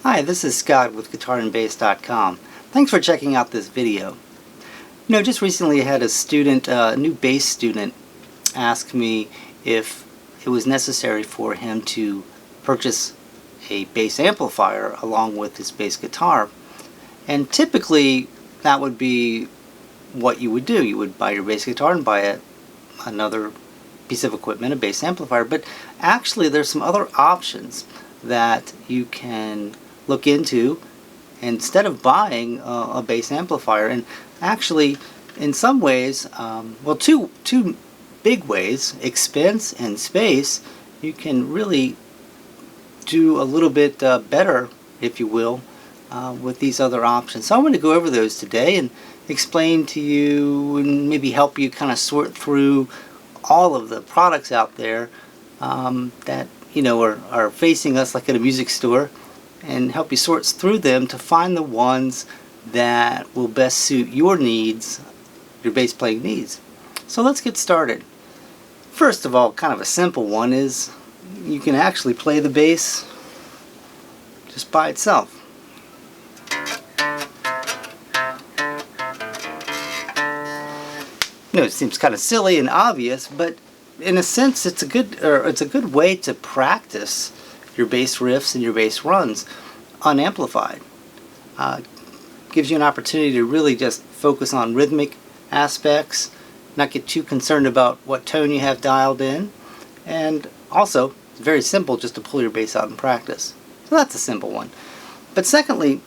Hi, this is Scott with GuitarAndBass.com. Thanks for checking out this video. Just recently I had a student, a new bass student, ask me if it was necessary for him to purchase a bass amplifier along with his bass guitar. And typically that would be what you would do. You would buy your bass guitar and buy another piece of equipment, a bass amplifier. But actually there's some other options that you can look into instead of buying a bass amplifier. And actually, in some ways, well, two big ways, expense and space, you can really do a little bit better, if you will, with these other options. So I'm going to go over those today and explain to you and maybe help you kind of sort through all of the products out there that are facing us like at a music store, and help you sort through them to find the ones that will best suit your needs, your bass playing needs. So let's get started. First of all, kind of a simple one is you can actually play the bass just by itself. It seems kind of silly and obvious, but in a sense it's a good way to practice your bass riffs and your bass runs unamplified. Gives you an opportunity to really just focus on rhythmic aspects, not get too concerned about what tone you have dialed in, and also it's very simple just to pull your bass out and practice. So that's a simple one. But secondly,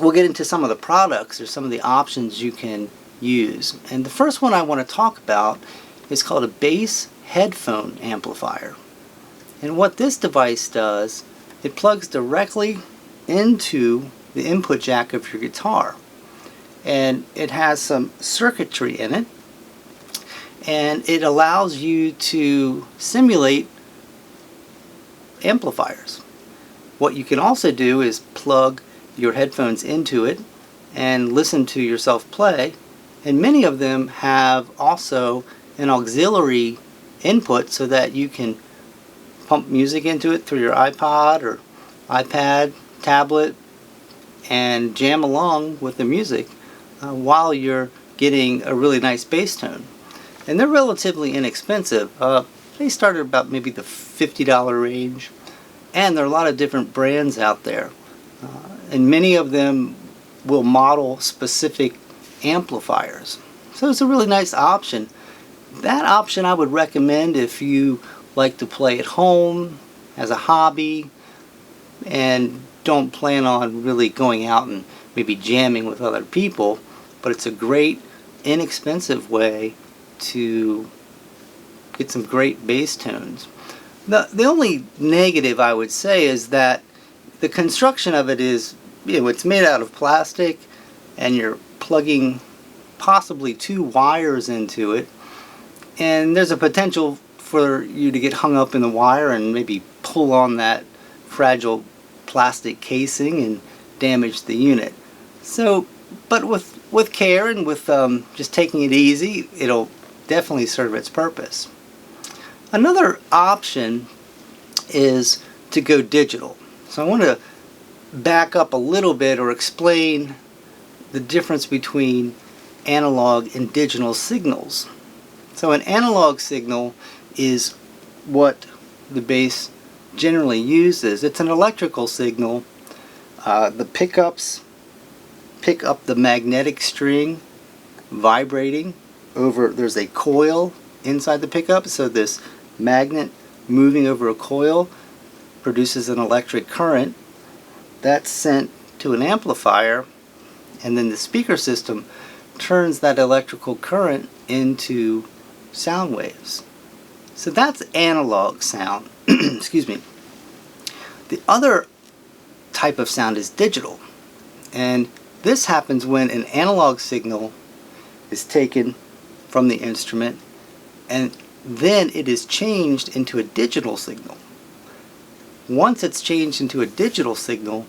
we'll get into some of the products or some of the options you can use. And the first one I want to talk about is called a bass headphone amplifier. And what this device does, it plugs directly into the input jack of your guitar. And it has some circuitry in it. And it allows you to simulate amplifiers. What you can also do is plug your headphones into it and listen to yourself play. And many of them have also an auxiliary input so that you can pump music into it through your iPod or iPad, tablet, and jam along with the music while you're getting a really nice bass tone. And they're relatively inexpensive. They start at about maybe the $50 range, and there are a lot of different brands out there. And many of them will model specific amplifiers. So it's a really nice option. That option I would recommend if you like to play at home as a hobby and don't plan on really going out and maybe jamming with other people, but it's a great inexpensive way to get some great bass tones. The only negative I would say is that the construction of it is, it's made out of plastic, and you're plugging possibly 2 wires into it, and there's a potential for you to get hung up in the wire and maybe pull on that fragile plastic casing and damage the unit. So, but with care and with just taking it easy, it'll definitely serve its purpose. Another option is to go digital. So I want to back up a little bit or explain the difference between analog and digital signals. So an analog signal is what the bass generally uses. It's an electrical signal. The pickups pick up the magnetic string vibrating over, there's a coil inside the pickup, so this magnet moving over a coil produces an electric current that's sent to an amplifier, and then the speaker system turns that electrical current into sound waves. So that's analog sound. Excuse me. The other type of sound is digital, and this happens when an analog signal is taken from the instrument and then it is changed into a digital signal. Once it's changed into a digital signal,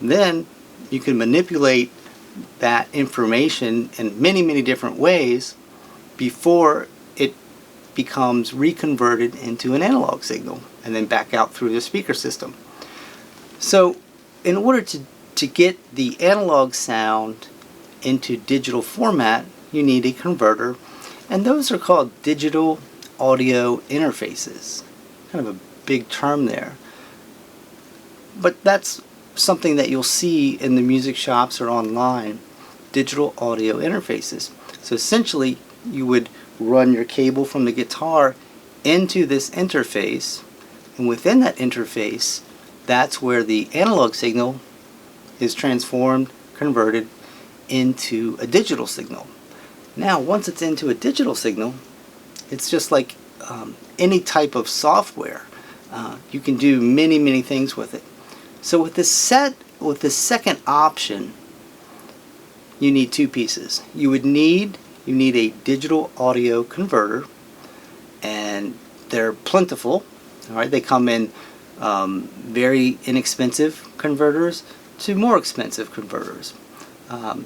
then you can manipulate that information in many different ways before it becomes reconverted into an analog signal and then back out through the speaker system. So in order to get the analog sound into digital format, you need a converter, and those are called digital audio interfaces. Kind of a big term there. But that's something that you'll see in the music shops or online, digital audio interfaces. So essentially, you would run your cable from the guitar into this interface, and within that interface, that's where the analog signal is transformed, converted into a digital signal. Now, once it's into a digital signal, it's just like any type of software. You can do many things with it. So with this second option, you need two pieces. You need a digital audio converter, and they're plentiful. All right, they come in very inexpensive converters to more expensive converters.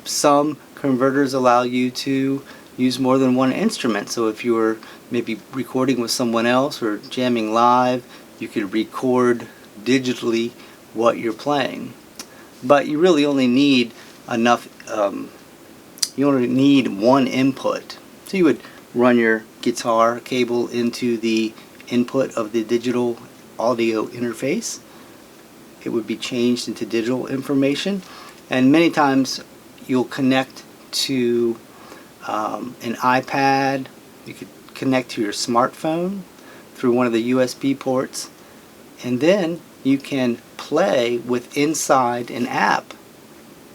Some converters allow you to use more than one instrument. So if you were maybe recording with someone else or jamming live, you could record digitally what you're playing. But you really only need enough, you only need one input. So you would run your guitar cable into the input of the digital audio interface. It would be changed into digital information, and many times you'll connect to an iPad. You could connect to your smartphone through one of the USB ports, and then you can play with inside an app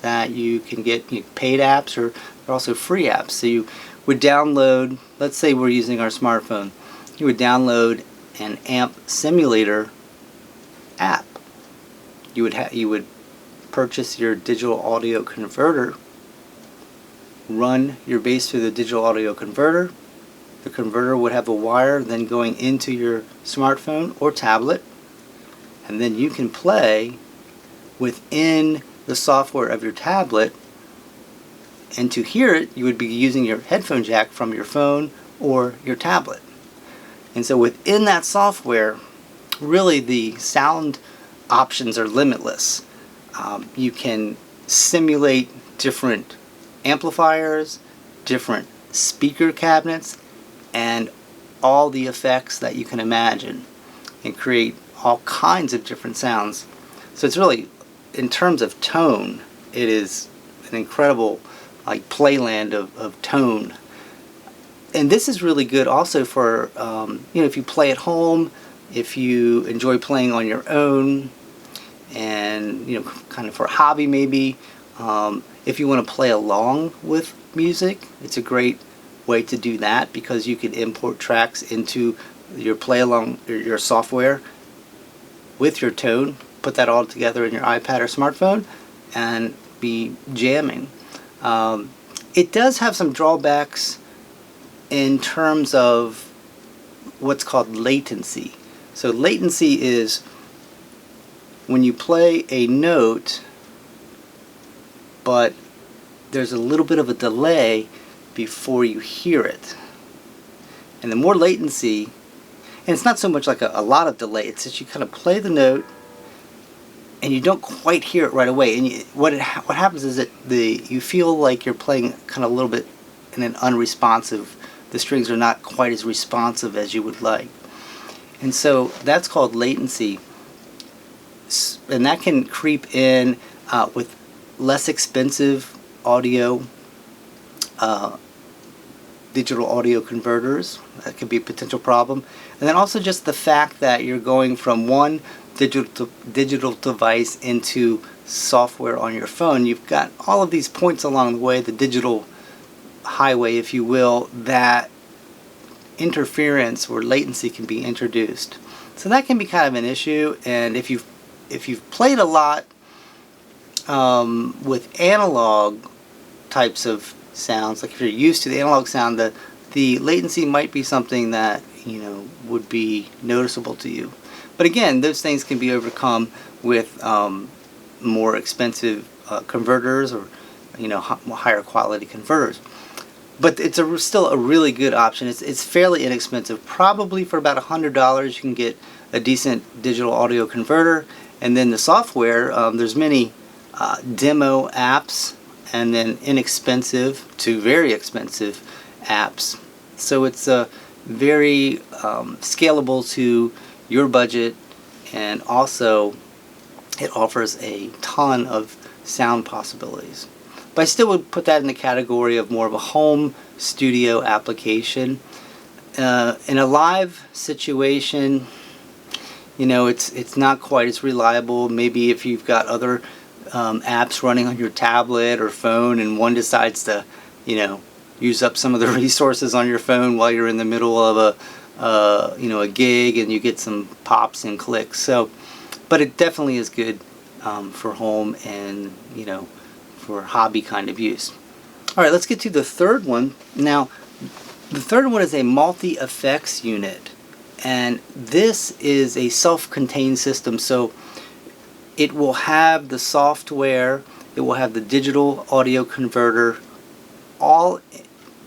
that you can get, paid apps, or also free apps. So you would download, let's say we're using our smartphone, you would download an amp simulator app. You would purchase your digital audio converter, run your bass through the digital audio converter. The converter would have a wire then going into your smartphone or tablet, and then you can play within the software of your tablet, and to hear it you would be using your headphone jack from your phone or your tablet. And so within that software, really the sound options are limitless. You can simulate different amplifiers, different speaker cabinets, and all the effects that you can imagine, and create all kinds of different sounds. So it's really, in terms of tone, it is an incredible playland of tone. And this is really good also for if you play at home, if you enjoy playing on your own, and kind of for a hobby maybe. If you want to play along with music, it's a great way to do that, because you can import tracks into your play along, your software, with your tone, put that all together in your iPad or smartphone, and be jamming. It does have some drawbacks in terms of what's called latency. So latency is when you play a note, but there's a little bit of a delay before you hear it. And the more latency, and it's not so much like a lot of delay, it's that you kind of play the note and you don't quite hear it right away. And what happens is that you feel like you're playing kind of a little bit in an unresponsive, the strings are not quite as responsive as you would like. And so that's called latency. And that can creep in with less expensive audio, digital audio converters. That could be a potential problem. And then also just the fact that you're going from one digital device into software on your phone. You've got all of these points along the way, the digital highway, if you will, that interference or latency can be introduced. So that can be kind of an issue. And if you've played a lot with analog types of sounds, like if you're used to the analog sound, the latency might be something that would be noticeable to you. But again, those things can be overcome with more expensive converters, or higher quality converters. But it's still a really good option. It's fairly inexpensive. Probably for about $100 you can get a decent digital audio converter, And then the software, there's many demo apps, and then inexpensive to very expensive apps. So it's very scalable to your budget, and also it offers a ton of sound possibilities. But I still would put that in the category of more of a home studio application. In a live situation, it's not quite as reliable. Maybe if you've got other apps running on your tablet or phone, and one decides to, use up some of the resources on your phone while you're in the middle of a gig, and you get some pops and clicks. So, but it definitely is good for home and for hobby kind of use. All right, let's get to the third one. Now, the third one is a multi-effects unit, and this is a self-contained system. So it will have the software, it will have the digital audio converter, all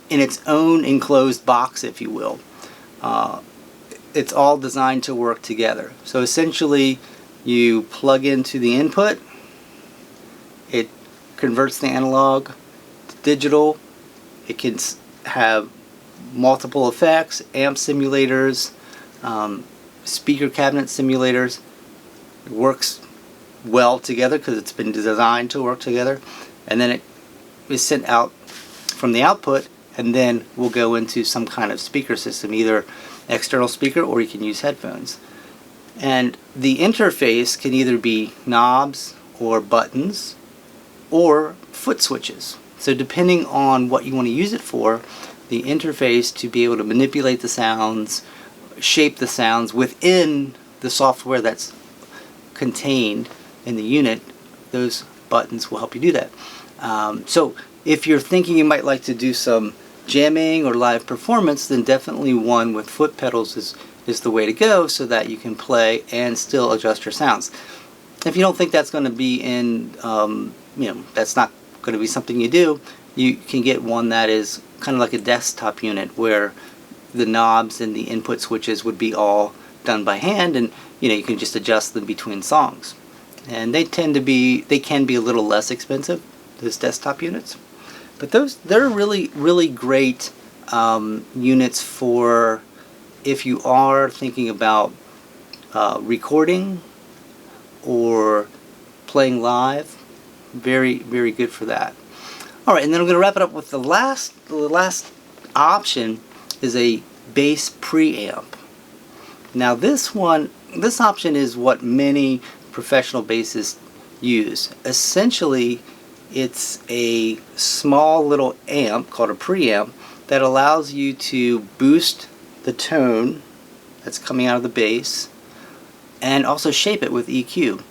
in its own enclosed box, if you will. It's all designed to work together. So essentially, you plug into the input, it converts the analog to digital. It can have multiple effects, amp simulators, speaker cabinet simulators. It works well together because it's been designed to work together. And then it is sent out from the output, and then will go into some kind of speaker system, either external speaker or you can use headphones. And the interface can either be knobs or buttons or foot switches. So depending on what you want to use it for, the interface to be able to manipulate the sounds, shape the sounds within the software that's contained in the unit, those buttons will help you do that. So if you're thinking you might like to do some jamming or live performance, then definitely one with foot pedals is the way to go, so that you can play and still adjust your sounds. If you don't think that's going to be in, that's not going to be something you do, you can get one that is kind of like a desktop unit, where the knobs and the input switches would be all done by hand, and you can just adjust them between songs. And they can be a little less expensive, those desktop units. But they're really great units for if you are thinking about recording or playing live. Very very good for that. All right, and then I'm going to wrap it up with the last option is a bass preamp. Now this option is what many professional bassists use. Essentially, it's a small little amp called a preamp that allows you to boost the tone that's coming out of the bass and also shape it with EQ.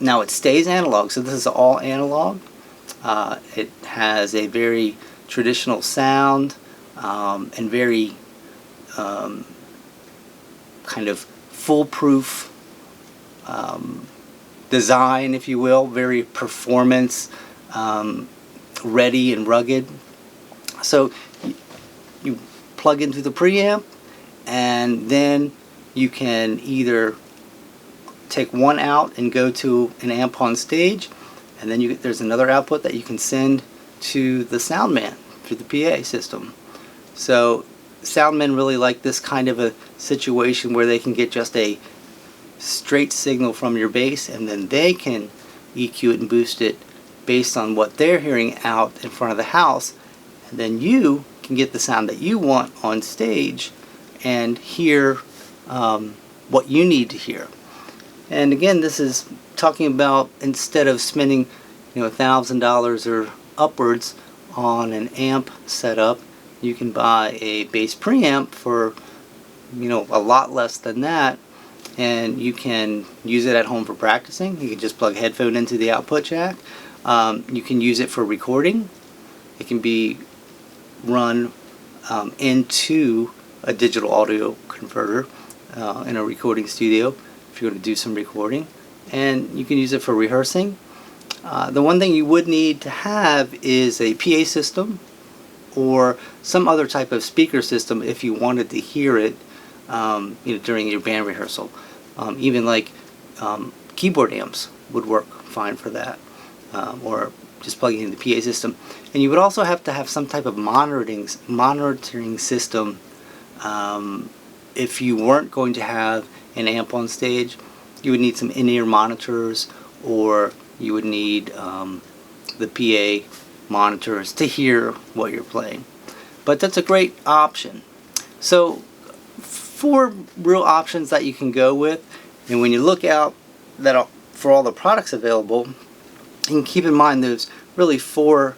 Now it stays analog, so this is all analog. It has a very traditional sound and very kind of foolproof design, if you will, very performance ready and rugged. So you plug into the preamp, and then you can either take one out and go to an amp on stage, and then there's another output that you can send to the sound man through the PA system. So sound men really like this kind of a situation where they can get just a straight signal from your bass, and then they can EQ it and boost it based on what they're hearing out in front of the house, and then you can get the sound that you want on stage and hear what you need to hear. And again, this is talking about, instead of spending $1,000 or upwards on an amp setup, you can buy a bass preamp for a lot less than that, and you can use it at home for practicing. You can just plug a headphone into the output jack. You can use it for recording. It can be run into a digital audio converter in a recording studio if you're going to do some recording, and you can use it for rehearsing. The one thing you would need to have is a PA system or some other type of speaker system if you wanted to hear it during your band rehearsal. Even like keyboard amps would work fine for that, or just plugging in the PA system. And you would also have to have some type of monitoring system if you weren't going to have an amp on stage. You would need some in-ear monitors, or you would need the PA monitors to hear what you're playing. But that's a great option. So 4 real options that you can go with, and when you look out for all the products available, you can keep in mind there's really 4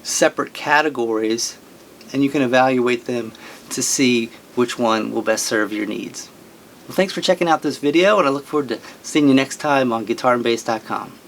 separate categories, and you can evaluate them to see which one will best serve your needs. Well, thanks for checking out this video, and I look forward to seeing you next time on GuitarAndBass.com.